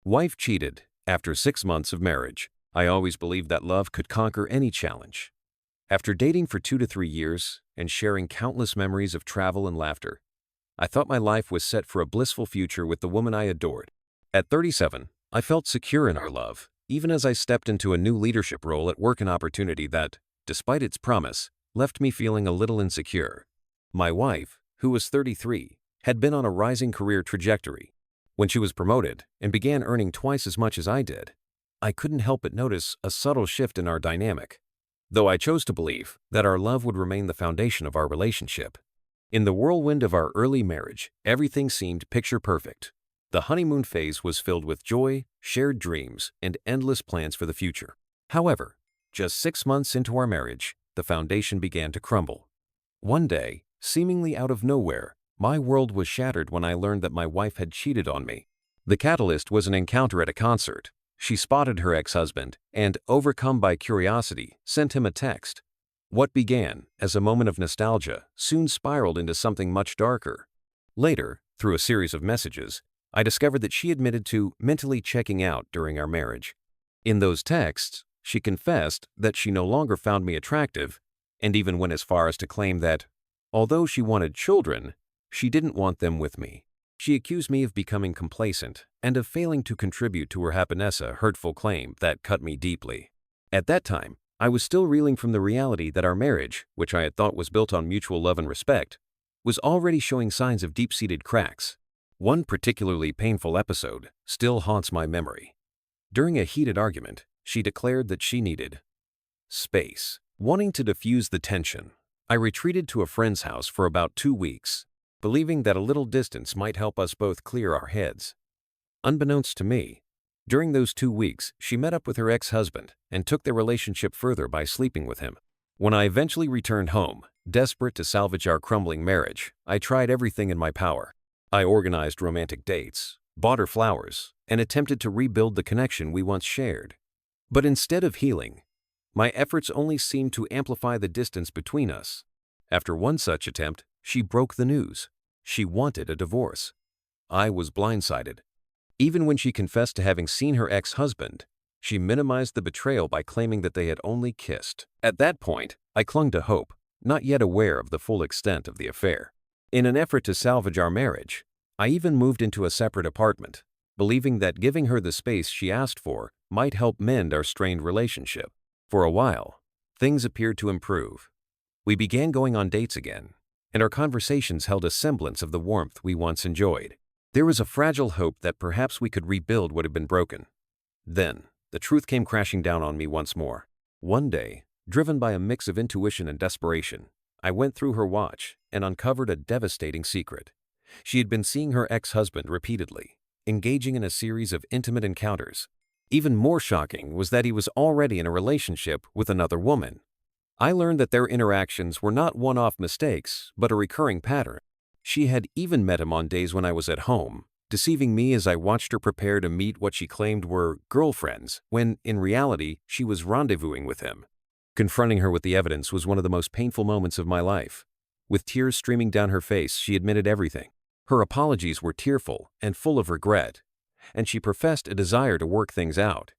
Wife cheated after 6 months of marriage. I always believed that love could conquer any challenge. After dating for 2 to 3 years and sharing countless memories of travel and laughter, I thought my life was set for a blissful future with the woman I adored. At 37, I felt secure in our love, even as I stepped into a new leadership role at work, an opportunity that, despite its promise, left me feeling a little insecure. My wife, who was 33, had been on a rising career trajectory. When she was promoted and began earning twice as much as I did, I couldn't help but notice a subtle shift in our dynamic, though I chose to believe that our love would remain the foundation of our relationship. In the whirlwind of our early marriage, everything seemed picture perfect. The honeymoon phase was filled with joy, shared dreams, and endless plans for the future. However, just 6 months into our marriage, the foundation began to crumble. One day, seemingly out of nowhere, my world was shattered when I learned that my wife had cheated on me. The catalyst was an encounter at a concert. She spotted her ex-husband and, overcome by curiosity, sent him a text. What began as a moment of nostalgia soon spiraled into something much darker. Later, through a series of messages, I discovered that she admitted to mentally checking out during our marriage. In those texts, she confessed that she no longer found me attractive, and even went as far as to claim that, although she wanted children, she didn't want them with me. She accused me of becoming complacent and of failing to contribute to her happiness, a hurtful claim that cut me deeply. At that time, I was still reeling from the reality that our marriage, which I had thought was built on mutual love and respect, was already showing signs of deep-seated cracks. One particularly painful episode still haunts my memory. During a heated argument, she declared that she needed space. Wanting to diffuse the tension, I retreated to a friend's house for about 2 weeks, believing that a little distance might help us both clear our heads. Unbeknownst to me, during those 2 weeks, she met up with her ex-husband and took their relationship further by sleeping with him. When I eventually returned home, desperate to salvage our crumbling marriage, I tried everything in my power. I organized romantic dates, bought her flowers, and attempted to rebuild the connection we once shared. But instead of healing, my efforts only seemed to amplify the distance between us. After one such attempt, she broke the news. She wanted a divorce. I was blindsided. Even when she confessed to having seen her ex-husband, she minimized the betrayal by claiming that they had only kissed. At that point, I clung to hope, not yet aware of the full extent of the affair. In an effort to salvage our marriage, I even moved into a separate apartment, believing that giving her the space she asked for might help mend our strained relationship. For a while, things appeared to improve. We began going on dates again, and our conversations held a semblance of the warmth we once enjoyed. There was a fragile hope that perhaps we could rebuild what had been broken. Then, the truth came crashing down on me once more. One day, driven by a mix of intuition and desperation, I went through her watch and uncovered a devastating secret. She had been seeing her ex-husband repeatedly, engaging in a series of intimate encounters. Even more shocking was that he was already in a relationship with another woman. I learned that their interactions were not one-off mistakes, but a recurring pattern. She had even met him on days when I was at home, deceiving me as I watched her prepare to meet what she claimed were girlfriends, when, in reality, she was rendezvousing with him. Confronting her with the evidence was one of the most painful moments of my life. With tears streaming down her face, she admitted everything. Her apologies were tearful and full of regret, and she professed a desire to work things out.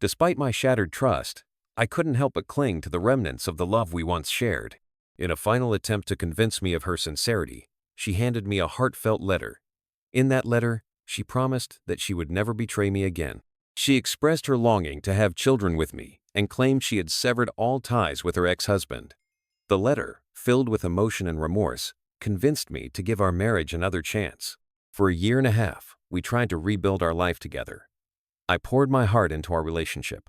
Despite my shattered trust, I couldn't help but cling to the remnants of the love we once shared. In a final attempt to convince me of her sincerity, she handed me a heartfelt letter. In that letter, she promised that she would never betray me again. She expressed her longing to have children with me and claimed she had severed all ties with her ex-husband. The letter, filled with emotion and remorse, convinced me to give our marriage another chance. For a year and a half, we tried to rebuild our life together. I poured my heart into our relationship,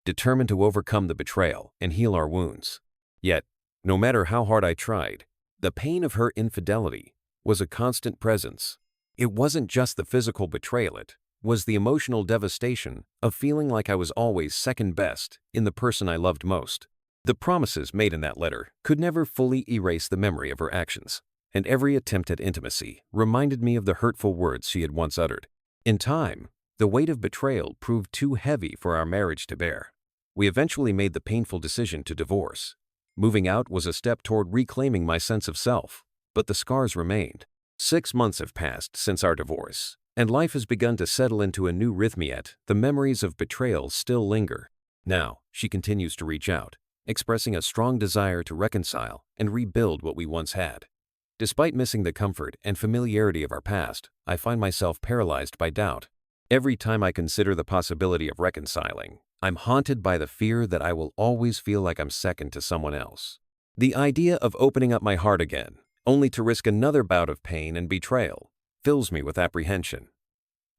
determined to overcome the betrayal and heal our wounds. Yet, no matter how hard I tried, the pain of her infidelity was a constant presence. It wasn't just the physical betrayal, it was the emotional devastation of feeling like I was always second best in the person I loved most. The promises made in that letter could never fully erase the memory of her actions, and every attempt at intimacy reminded me of the hurtful words she had once uttered. In time, the weight of betrayal proved too heavy for our marriage to bear. We eventually made the painful decision to divorce. Moving out was a step toward reclaiming my sense of self, but the scars remained. 6 months have passed since our divorce, and life has begun to settle into a new rhythm, yet the memories of betrayal still linger. Now, she continues to reach out, expressing a strong desire to reconcile and rebuild what we once had. Despite missing the comfort and familiarity of our past, I find myself paralyzed by doubt. Every time I consider the possibility of reconciling, I'm haunted by the fear that I will always feel like I'm second to someone else. The idea of opening up my heart again, only to risk another bout of pain and betrayal, fills me with apprehension.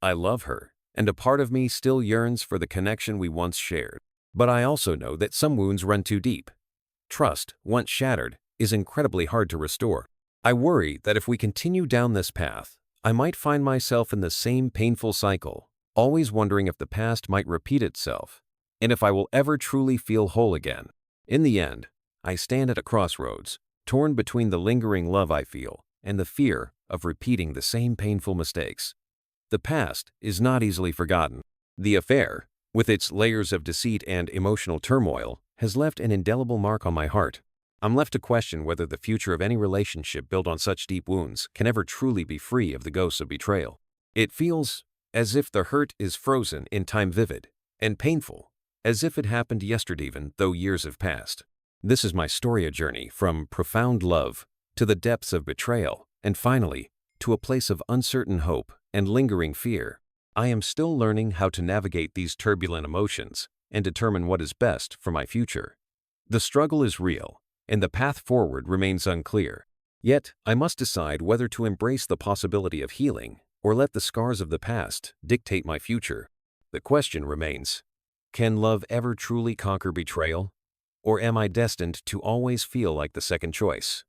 I love her, and a part of me still yearns for the connection we once shared. But I also know that some wounds run too deep. Trust, once shattered, is incredibly hard to restore. I worry that if we continue down this path, I might find myself in the same painful cycle, always wondering if the past might repeat itself, and if I will ever truly feel whole again. In the end, I stand at a crossroads, torn between the lingering love I feel and the fear of repeating the same painful mistakes. The past is not easily forgotten. The affair, with its layers of deceit and emotional turmoil, has left an indelible mark on my heart. I'm left to question whether the future of any relationship built on such deep wounds can ever truly be free of the ghosts of betrayal. It feels as if the hurt is frozen in time, vivid and painful, as if it happened yesterday even though years have passed. This is my story, a journey from profound love to the depths of betrayal, and finally, to a place of uncertain hope and lingering fear. I am still learning how to navigate these turbulent emotions and determine what is best for my future. The struggle is real, and the path forward remains unclear. Yet, I must decide whether to embrace the possibility of healing or let the scars of the past dictate my future. The question remains, can love ever truly conquer betrayal? Or am I destined to always feel like the second choice?